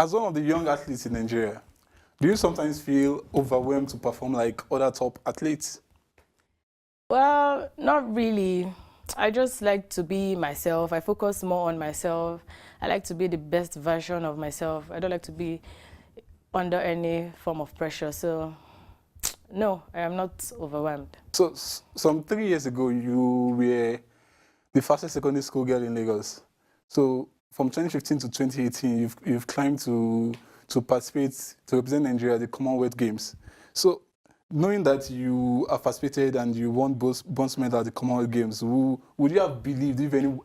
As one of the young athletes in Nigeria, do you sometimes feel overwhelmed to perform like other top athletes? Well, not really. I just like to be myself. I focus more on myself. I like to be the best version of myself. I don't like to be under any form of pressure. So, no, I am not overwhelmed. So, some 3 years ago, you were the fastest secondary school girl in Lagos. So, from 2015 to 2018, you've climbed to participate, to represent Nigeria at the Commonwealth Games. So, knowing that you have participated and you won bronze medal at the Commonwealth Games, would you have believed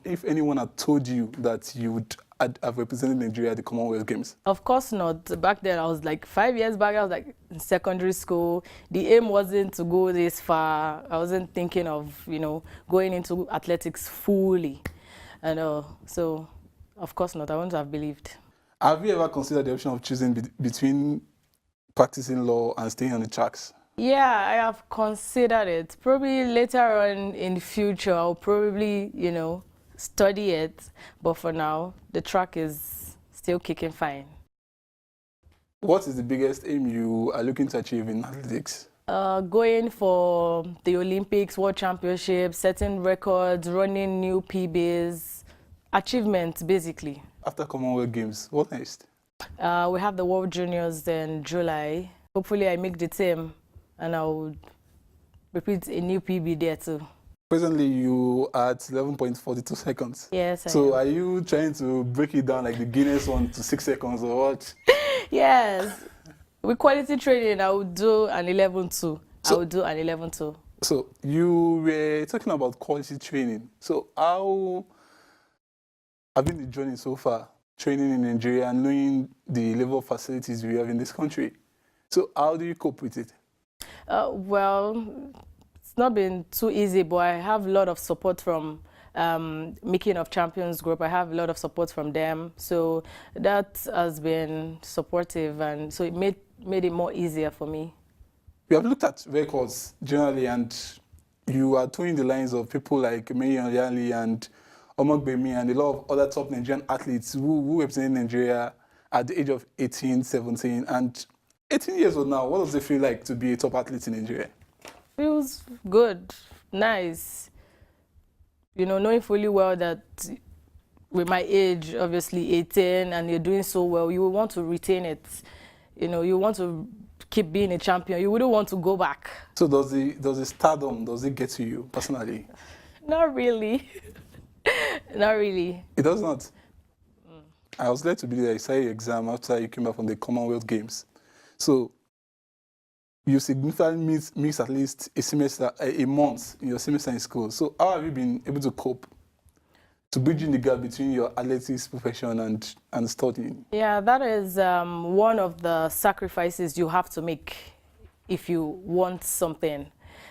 if anyone had told you that you would have represented Nigeria at the Commonwealth Games? Of course not. Back then, I was like 5 years back, I was like in secondary school. The aim wasn't to go this far. I wasn't thinking of, going into athletics fully. And so, of course not. I wouldn't have believed. Have you ever considered the option of choosing between practicing law and staying on the tracks? Yeah, I have considered it. Probably later on in the future, I'll probably, study it. But for now, the track is still kicking fine. What is the biggest aim you are looking to achieve in athletics? Going for the Olympics, World Championships, setting records, running new PBs, achievements, basically. After Commonwealth Games, what next? We have the World Juniors in July. Hopefully I make the team and I will repeat a new PB there too. Presently, you are at 11.42 seconds. Yes, So are you trying to break it down like the Guinness one to 6 seconds or what? Yes. With quality training, I would do an 11.2. I would do an 11.2. So you were talking about quality training. So how have been the journey so far, training in Nigeria and knowing the level of facilities we have in this country? So how do you cope with it? Well, it's not been too easy, but I have a lot of support from Making of Champions group. I have a lot of support from them. So that has been supportive, and so it made it more easier for me. We have looked at records generally, and you are towing the lines of people like Nigerian and Omogbemi and a lot of other top Nigerian athletes who represent Nigeria at the age of 18, 17, and 18 years old now. What does it feel like to be a top athlete in Nigeria? Feels good, nice. Knowing fully well that with my age, obviously 18, and you're doing so well, you will want to retain it. You want to keep being a champion. You wouldn't want to go back. So does the stardom, does it get to you personally? Not really. Not really. It does not? I was glad to be there. I saw your exam after you came back from the Commonwealth Games. So you significantly missed at least a month in your semester in school. So how have you been able to cope to bridging the gap between your athletics profession and studying? Yeah, that is one of the sacrifices you have to make if you want something.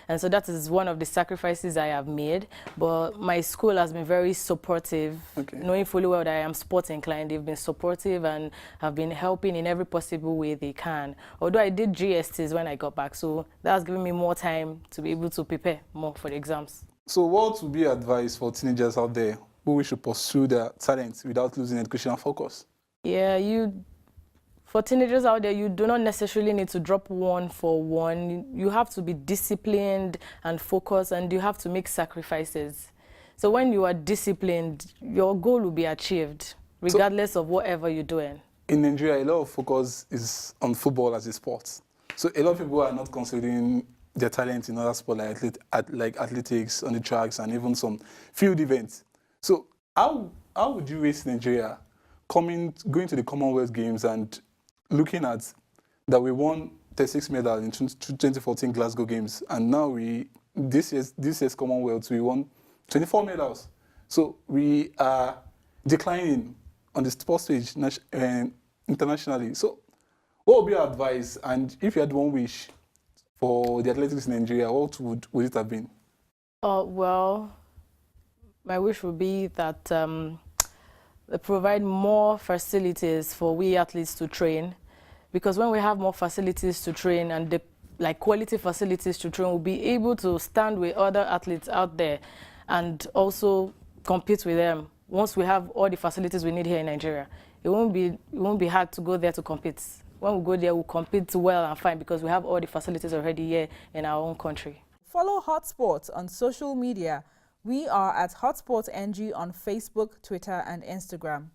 And so that is one of the sacrifices I have made. But my school has been very supportive, knowing fully well that I am sports inclined. They've been supportive and have been helping in every possible way they can. Although I did GSTs when I got back, so that has given me more time to be able to prepare more for the exams. So what would be advice for teenagers out there who wish to pursue their talents without losing educational focus? Yeah, for teenagers out there, you do not necessarily need to drop one for one. You have to be disciplined and focused, and you have to make sacrifices. So when you are disciplined, your goal will be achieved, regardless of whatever you're doing. In Nigeria, a lot of focus is on football as a sport. So a lot of people are not considering their talent in other sports like athletics, on the tracks, and even some field events. So how would you rate Nigeria going to the Commonwealth Games and looking at that we won 36 medals in 2014 Glasgow Games, and now this year's Commonwealth we won 24 medals. So we are declining on the sports stage internationally. So what would be your advice, and if you had one wish for the athletics in Nigeria, what would it have been? Well, my wish would be that they provide more facilities for we athletes to train, because when we have more facilities to train and quality facilities to train, we'll be able to stand with other athletes out there and also compete with them. Once we have all the facilities we need here in Nigeria, it won't be hard to go there to compete. When we go there, we'll compete well and fine because we have all the facilities already here in our own country. Follow Hotsports on social media. We are at Hotsports NG on Facebook, Twitter, and Instagram.